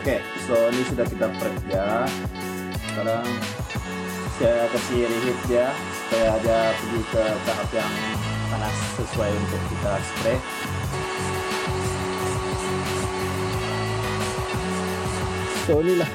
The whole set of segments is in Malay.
Oke, so ini sudah kita prep ya. Sekarang saya kasih reheat dia supaya dia pergi ke tahap yang panas sesuai untuk kita spray. So inilah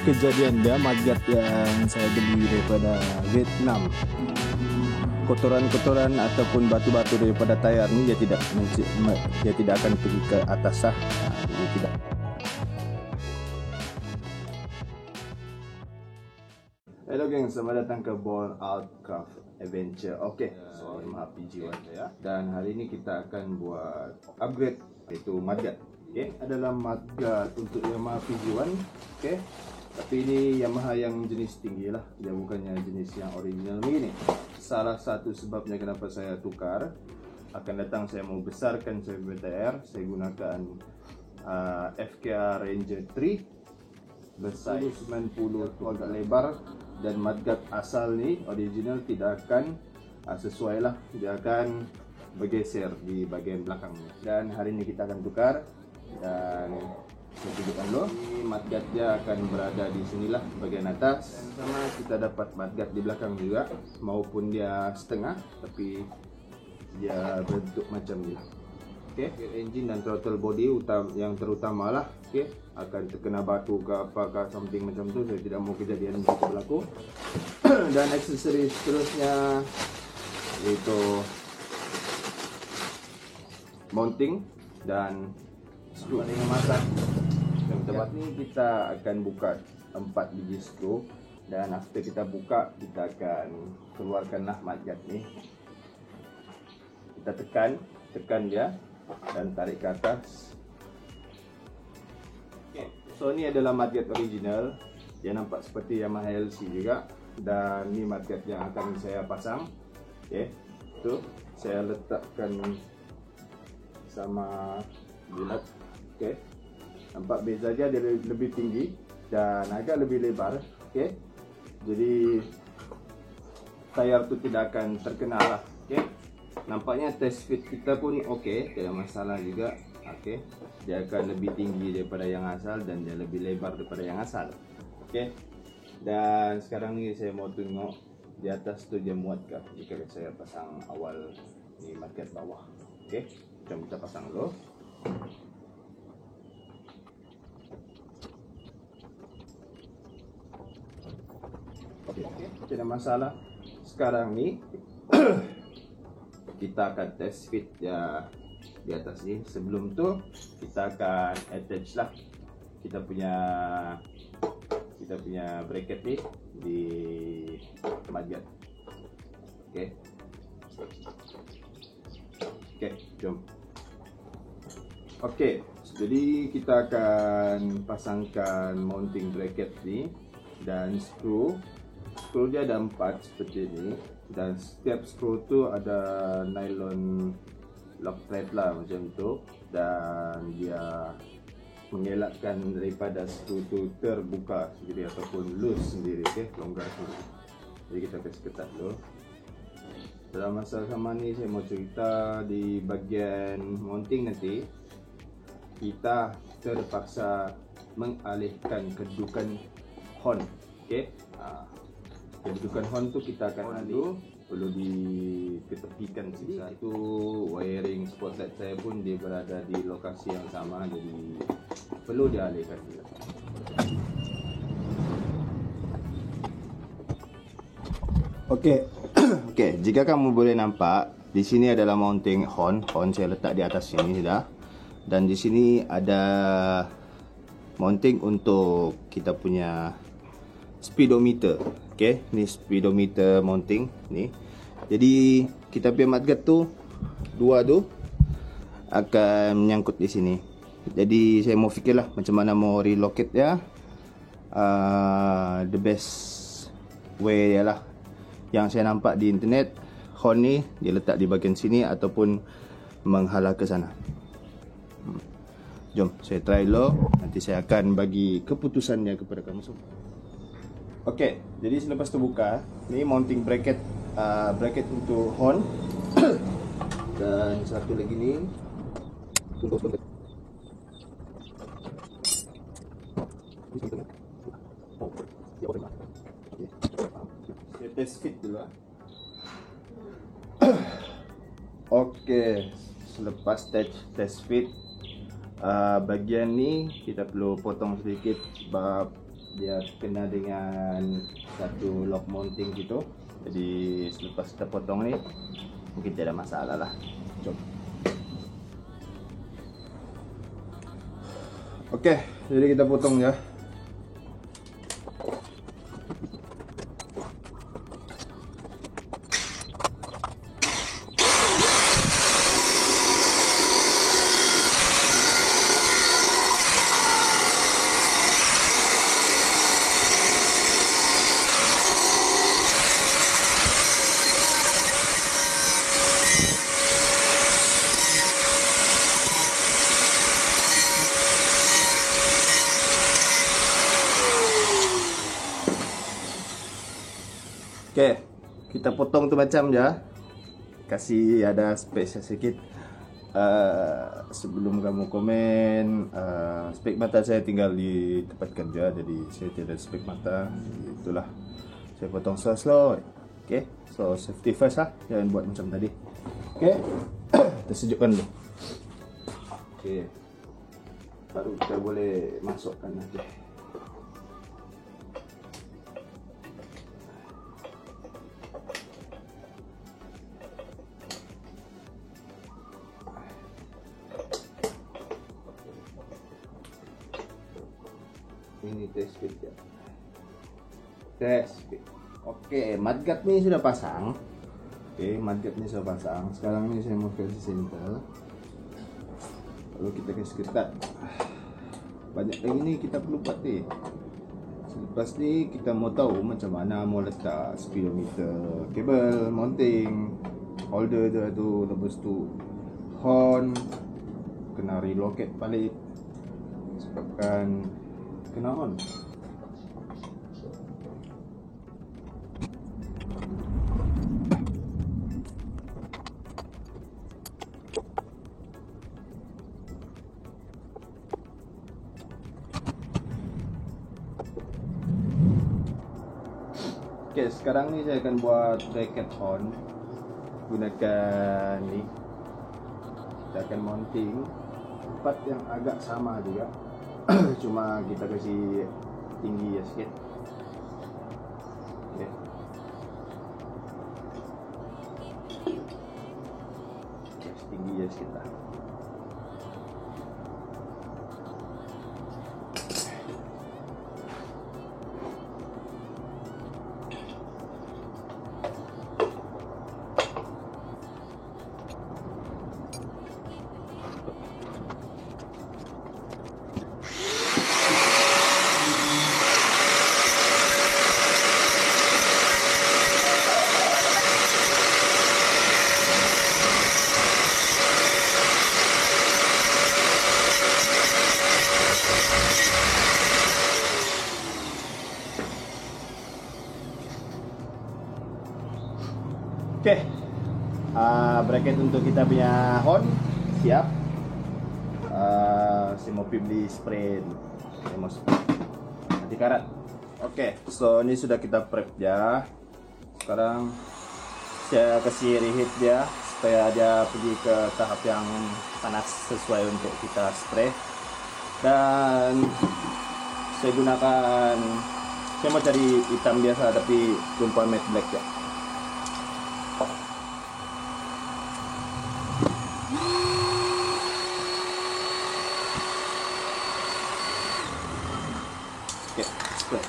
kejadian dia, mudguard yang saya beli daripada Vietnam. Kotoran-kotoran ataupun batu-batu daripada tayar ni dia tidak akan pergi ke atas lah. Jadi tidak. Hello geng, selamat datang ke Born Out Craft Adventure. Okey, so Yamaha PG1 ya. Dan hari ini kita akan buat upgrade, iaitu mudguard. Okey, adalah mudguard untuk Yamaha PG1. Okey. Tapi ini Yamaha yang jenis tinggi lah. Dia bukannya jenis yang original begini. Salah satu sebabnya kenapa saya tukar, akan datang saya mau besarkan saya BTR. Saya gunakan FKR Ranger 3 besar 90 tu agak lebar. Dan mudguard asal ni original tidak akan sesuai lah, dia akan bergeser di bahagian belakangnya. Dan hari ini kita akan tukar, dan saya tunjukkan dulu. Ini mudguard dia akan berada di sinilah bahagian atas, dan sama kita dapat mudguard di belakang juga, maupun dia setengah tapi dia bentuk macam ni. Okey, engine dan throttle body yang terutama lah, okey, akan terkena batu ke apakah something macam tu. Saya tidak mau kejadian itu berlaku. Dan aksesoris seterusnya iaitu mounting dan skru dengan masak. Yang tempat ni kita akan buka 4 biji skru, dan after kita buka kita akan keluarkanlah mudguard ni. Kita tekan dia dan tarik ke atas. Okay. So ni adalah mudguard original. Dia nampak seperti Yamaha LC juga. Dan ni mudguard yang akan saya pasang. Okay. Tu saya letakkan sama bulat. Okay. Nampak beza dia lebih tinggi dan agak lebih lebar. Okay. Jadi tayar tu tidak akan terkena lah. Okay. Nampaknya test fit kita pun okey, tidak masalah juga. Okey, dia akan lebih tinggi daripada yang asal dan dia lebih lebar daripada yang asal. Okey. Dan sekarang ni saya mau tengok di atas tu dia muatkah jika saya pasang awal ni mudguard bawah. Okey, jom kita pasang dulu. Okey, tidak masalah. Sekarang ni kita akan test fit ya di atas ni. Sebelum tu kita akan attach lah kita punya bracket ni di mudguard. Okey. Okey, jom. Okey, jadi kita akan pasangkan mounting bracket ni dan skru dia ada 4 seperti ini. Dan setiap skru tu ada nylon lock thread lah macam tu, dan dia mengelakkan daripada skru tu terbuka sendiri ataupun loose sendiri, okay? Longgar sendiri. Jadi kita kasih ketat dulu. Dalam masa sama ni saya mau cerita di bahagian mounting nanti kita terpaksa mengalihkan kedudukan horn, okay? Kedudukan horn tu kita akan perlu diketepikan sisa. Itu wiring spotlight saya pun dia berada di lokasi yang sama, jadi perlu dialihkan juga. Okey. Okey, jika kamu boleh nampak di sini adalah mounting horn saya letak di atas sini sudah. Dan di sini ada mounting untuk kita punya speedometer. Okay, ni speedometer mounting ni. Jadi kita punya mudguard tu dua tu akan menyangkut di sini. Jadi saya mau fikirlah macam mana mau relocate dia. The best way ialah yang saya nampak di internet, horn ni dia letak di bahagian sini ataupun menghala ke sana. Jom saya try dulu, nanti saya akan bagi keputusannya kepada kamu semua. Okey, jadi selepas tu buka, ni mounting bracket untuk horn. Dan satu lagi ni untuk Saya test fit dulu lah. Oke, selepas test fit, bagian ni kita perlu potong sedikit sebab dia kena dengan satu lock mounting gitu. Jadi selepas kita potong ni mungkin tidak ada masalah lah. Jom. Oke, jadi kita potong ya. Oke, kita potong tu macam je. Kasih ada space sedikit. Sebelum kamu komen, spek mata saya tinggal di tempat kerja, jadi saya tidak ada spek mata. Itulah, saya potong slow. Oke, so safety first lah, jangan buat macam tadi. Oke, kita sejukkan dulu. Oke, baru kita boleh masukkan aja. Ini test fit ya. Test fit. Oke, mudguard ni sudah pasang. Oke, mudguard ni sudah pasang. Sekarang ni saya mau kasih center. Lalu kita kasih ketat. Banyak lagi ni kita perlu buat ni. Selepas ni kita mau tahu macam mana mau letak speedometer, kabel, mounting, holder dia tu, lepas tu horn, kena relocate balik sebabkan kena on. Oke, sekarang ni saya akan buat bracket horn gunakan ni. Kita akan mounting tempat yang agak sama juga. Cuma kita kasih tinggi ya sedikit. Oke. Kasih tinggi ya sedikit lah. Oke, bracket untuk kita punya horn siap. Saya mau beli spray, saya mau anti karat. Oke, so ini sudah kita prep ya. Sekarang saya kasih reheat dia supaya dia pergi ke tahap yang panas sesuai untuk kita spray. Dan saya gunakan, saya mau cari hitam biasa tapi jumpa matte black ya. Oke, spray.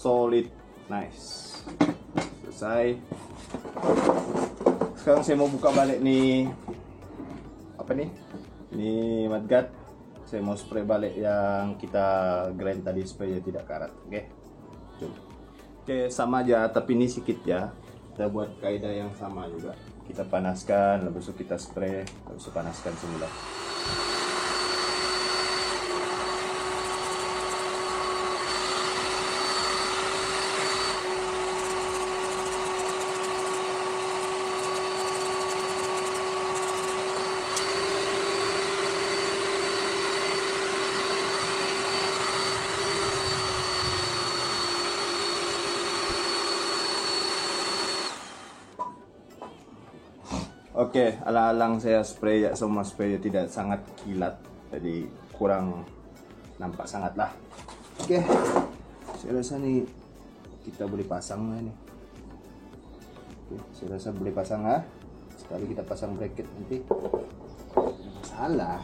Solid, nice, selesai. Sekarang saya mau buka balik nih apa nih? Ini mudguard. Saya mau spray balik yang kita grind tadi supaya tidak karat. Oke. Oke, sama aja tapi ini sedikit ya. Kita buat kaidah yang sama juga. Kita panaskan, habis itu kita spray, habis itu panaskan semula. Oke, alang-alang saya spray ya, semua spray tidak sangat kilat, jadi kurang nampak sangat lah. Oke, saya rasa nih kita boleh pasang lah nih. Oke, saya rasa boleh pasang lah. Sekali kita pasang bracket nanti salah.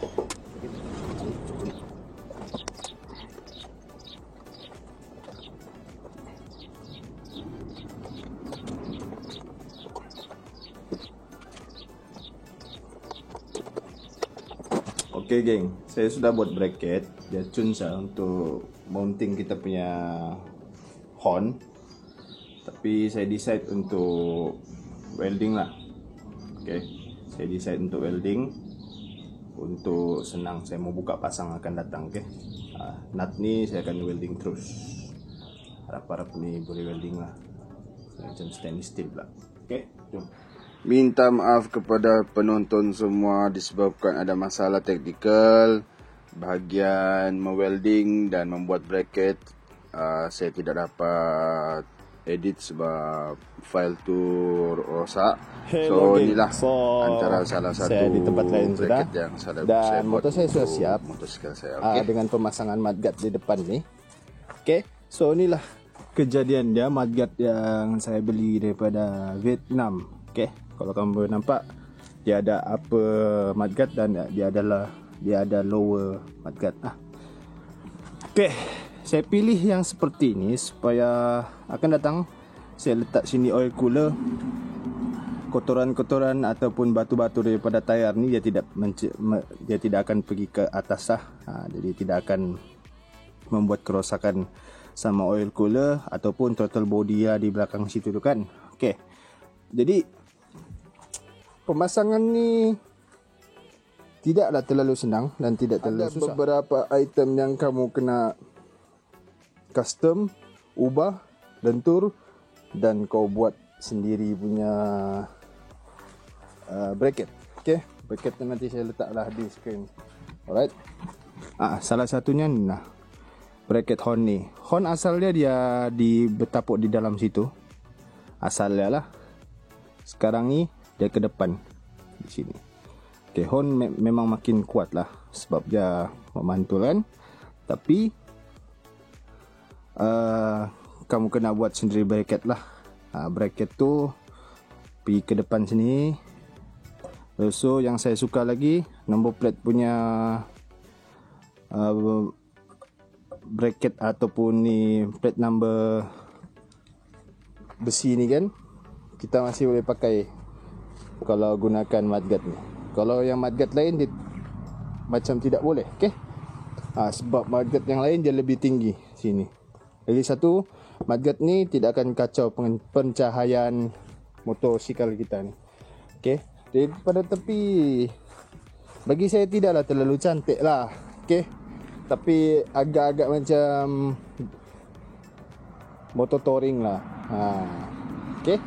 Oke geng, saya sudah buat bracket, dia cunsa untuk mounting kita punya horn. Tapi saya decide untuk welding lah. Oke, saya decide untuk welding. Untuk senang, saya mau buka pasang akan datang. Oke, nut ni saya akan welding terus. Harap-harap ni boleh welding lah. Macam stainless steel lah. Oke, jom. Minta maaf kepada penonton semua disebabkan ada masalah teknikal bahagian mewelding dan membuat bracket. Saya tidak dapat edit sebab file tu rosak. So inilah antara salah satu saya di tempat lain bracket sudah, yang saya dan motor saya sudah untuk siap motosikal saya. dengan pemasangan mudguard di depan ni. Oke, so inilah kejadian dia, mudguard yang saya beli daripada Vietnam. Oke, kalau kamu boleh nampak, dia ada upper mudguard dan dia ada lower mudguard. Oke, saya pilih yang seperti ini supaya akan datang saya letak sini oil cooler. Kotoran-kotoran ataupun batu-batu daripada tayar ni dia tidak akan pergi ke atas lah. Jadi tidak akan membuat kerosakan sama oil cooler ataupun throttle body di belakang situ tu kan. Okey. Jadi pemasangan ni tidaklah terlalu senang dan tidak terlalu susah. Ada beberapa item yang kamu kena custom, ubah, lentur dan kau buat sendiri punya bracket. Okey, bracket nanti saya letaklah di screen. Alright. Salah satunya ni lah. Bracket horn ni. Horn asalnya dia bertapuk di dalam situ. Asalnya lah. Sekarang ni dia ke depan di sini. Okey, horn memang makin kuat lah sebab dia memantul kan. Tapi kamu kena buat sendiri bracket lah. Bracket tu pergi ke depan sini. So yang saya suka lagi, number plate punya bracket ataupun ni plate number besi ni kan, kita masih boleh pakai kalau gunakan mudguard ni. Kalau yang mudguard lain dia macam tidak boleh. Okey, sebab mudguard yang lain dia lebih tinggi sini. Lagi satu, mudguard ni tidak akan kacau pencahayaan motosikal kita ni. Okey, daripada tepi bagi saya tidaklah terlalu cantik lah. Okey, tapi agak-agak macam motor touring lah. Okey,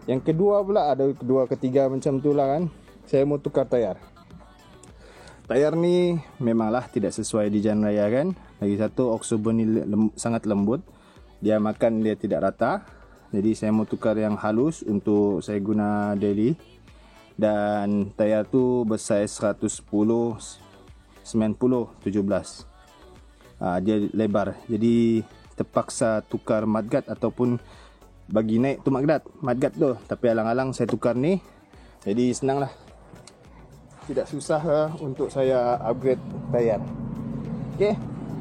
yang kedua pula, ada kedua ketiga macam tu lah kan. Saya mau tukar tayar. Tayar ni memanglah tidak sesuai di jalan raya kan. Lagi satu, Oxoburn ni sangat lembut. Dia makan dia tidak rata. Jadi saya mau tukar yang halus untuk saya guna daily. Dan tayar tu bersaiz 110 90 17. Dia lebar. Jadi terpaksa tukar mudguard ataupun bagi naik tu mudguard tu. Tapi alang-alang saya tukar ni. Jadi senang lah. Tidak susah lah untuk saya upgrade tayar. Okey,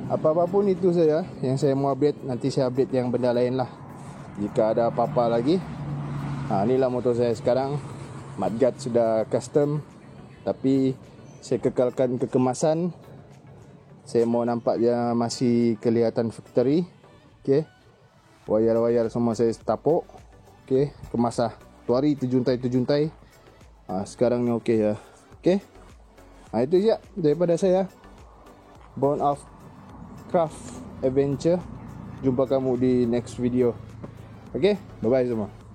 apa-apa pun itu saja yang saya mau upgrade. Nanti saya upgrade yang benda lain lah jika ada apa-apa lagi. Inilah motor saya sekarang. Mudguard sudah custom, Tapi saya kekalkan kekemasan. Saya mau nampak dia masih kelihatan factory. Okey. Wayar-wayar semua saya tapuk. Okey, kemas lah. Tu hari terjuntai. Sekarang ni okey ya. Okey. Itu je daripada saya. Born of Craft Adventure. Jumpa kamu di next video. Okey, bye-bye semua.